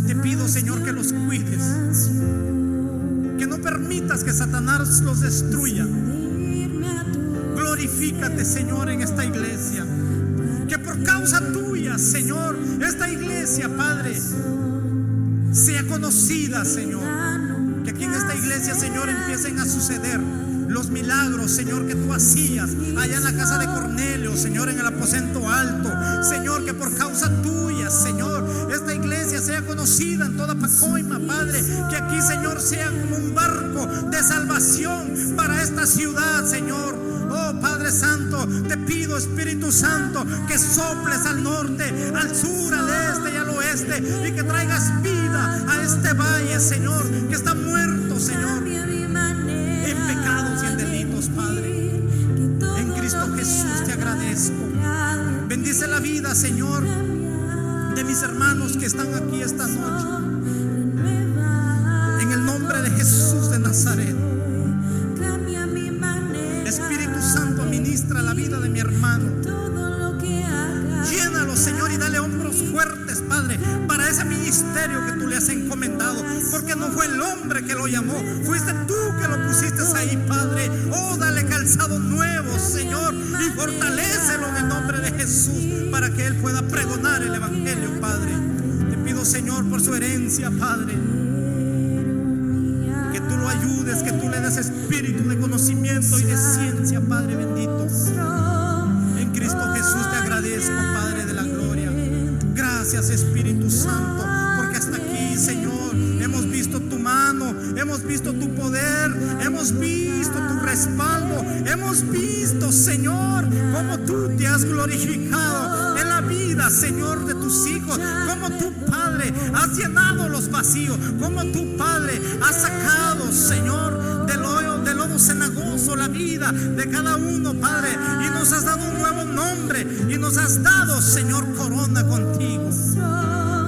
Te pido, Señor, que los cuides, que no permitas que Satanás los destruya. Glorifícate, Señor, en esta iglesia. Que por causa tuya, Señor, esta iglesia, Padre, sea conocida, Señor. Que aquí en esta iglesia, Señor, empiecen a suceder los milagros, Señor, que tú hacías allá en la casa de Cornelio, Señor, en el aposento alto. Señor, que por causa tuya, Señor, esta iglesia sea conocida en toda Pacoima, Padre. Que aquí, Señor, sea como un barco de salvación para esta ciudad, Señor. Oh Padre Santo, te pido, Espíritu Santo, que soples al norte, al sur, al este y al oeste, y que traigas vida a este valle, Señor, que está muerto, Señor, en pecados y en delitos, Padre. En Cristo Jesús te agradezco. Bendice la vida, Señor, de mis hermanos que están aquí esta noche. En el nombre de Jesús de Nazaret. Espíritu Santo, ministra la vida de mi hermano. Llénalo, Señor, y dale hombros fuertes, Padre, para ese ministerio que tú le has encomendado. Porque no fue el hombre que lo llamó, fuiste tú que lo pusiste ahí, Padre. Oh, dale calzado nuevo, Señor, y fortalécelo en el nombre de Jesús, para que él pueda pregonar el evangelio, Padre. Te pido, Señor, por su herencia, Padre, que tú lo ayudes, que tú le des espíritu de conocimiento y de ciencia, Padre bendito. En Cristo Jesús te agradezco, Padre de la gloria. Gracias, Espíritu Santo, porque hasta aquí, Señor, hemos visto tu mano, hemos visto tu poder, hemos visto tu respaldo, hemos visto, Señor, cómo tú te has glorificado en la vida, Señor, de tus hijos, cómo tú, Padre, has llenado los vacíos, cómo tú, Padre, has sacado, Señor, del lodo cenagoso la vida de cada uno, Padre, y nos has dado un nuevo nombre y nos has dado, Señor, corona contigo.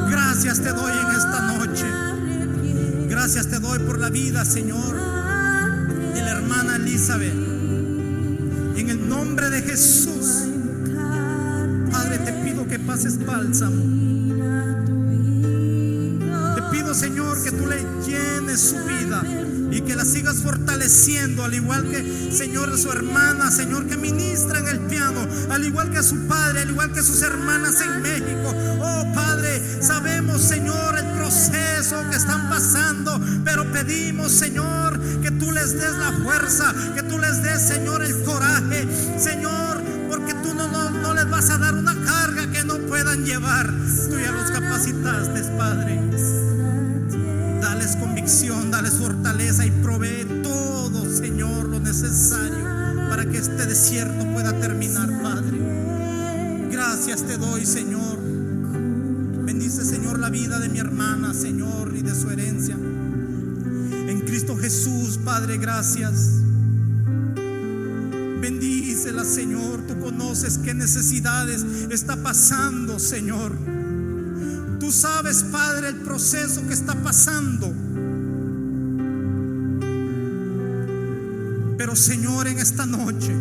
Gracias te doy en esta noche. Gracias te doy por la vida, Señor, de la hermana Elizabeth. En el nombre de Jesús, Padre, te pido que pases bálsamo. Te pido, Señor, que tú le llenes su vida y que la sigas fortaleciendo, al igual que, Señor, su hermana, Señor, que ministra en el piano, al igual que su padre, al igual que sus hermanas en México. Oh, Padre, sabemos, Señor, el proceso que están pasando, pero pedimos, Señor, que tú les des la fuerza, que tú les des, Señor, el coraje, Señor, porque tú no les vas a dar una carga que no puedan llevar. Tú ya los capacitaste, Padre. Dales convicción, dales fortaleza y provee todo, Señor, lo necesario para que este desierto pueda terminar, Padre. Gracias te doy, Señor. Bendice, Señor, la vida de mi hermana, Señor, y de su herencia. En Cristo Jesús, Padre, gracias. Bendícela, Señor. Tú conoces qué necesidades está pasando, Señor. Tú sabes, Padre, el proceso que está pasando. Pero, Señor, en esta noche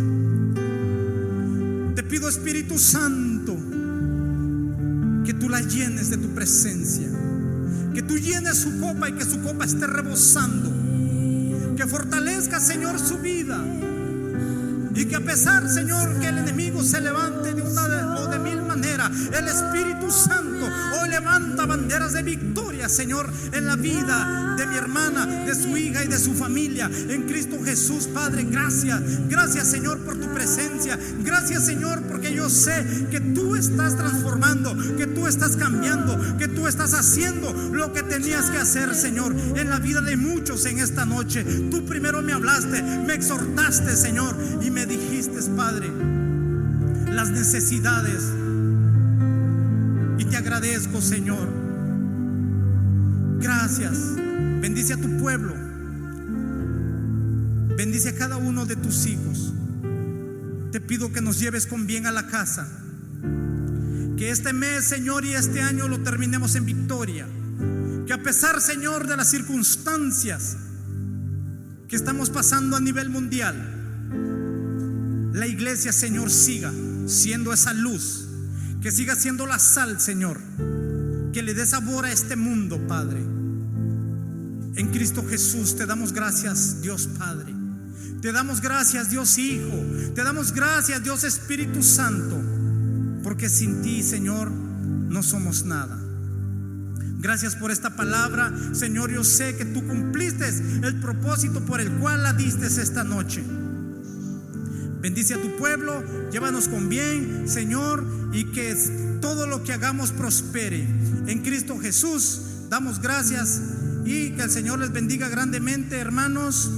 te pido, Espíritu Santo, que tú la llenes de tu presencia, que tú llenes su copa y que su copa esté rebosando, que fortalezca, Señor, su vida, y que a pesar, Señor, que el enemigo se levante de una o de mil maneras, el Espíritu Santo hoy levanta banderas de victoria, Señor, en la vida de mi hermana, de su hija y de su familia. En Cristo Jesús, Padre, gracias. Gracias, Señor, por tu presencia. Gracias, Señor, porque yo sé que tú estás transformando, que tú estás cambiando, que tú estás haciendo lo que tenías que hacer, Señor, en la vida de muchos en esta noche. Tú primero me hablaste, me exhortaste, Señor, y me dijiste, Padre, las necesidades. Y te agradezco, Señor. Gracias. Bendice a tu pueblo. Bendice a cada uno de tus hijos. Te pido que nos lleves con bien a la casa. Que este mes, Señor, y este año lo terminemos en victoria. Que a pesar, Señor, de las circunstancias que estamos pasando a nivel mundial, la iglesia, Señor, siga siendo esa luz, que siga siendo la sal, Señor, que le dé sabor a este mundo, Padre. En Cristo Jesús te damos gracias, Dios Padre. Te damos gracias, Dios Hijo. Te damos gracias, Dios Espíritu Santo, porque sin ti, Señor, no somos nada. Gracias por esta palabra, Señor. Yo sé que tú cumpliste el propósito por el cual la diste esta noche. Bendice a tu pueblo, llévanos con bien, Señor, y que todo lo que hagamos prospere. En Cristo Jesús damos gracias y que el Señor les bendiga grandemente, hermanos.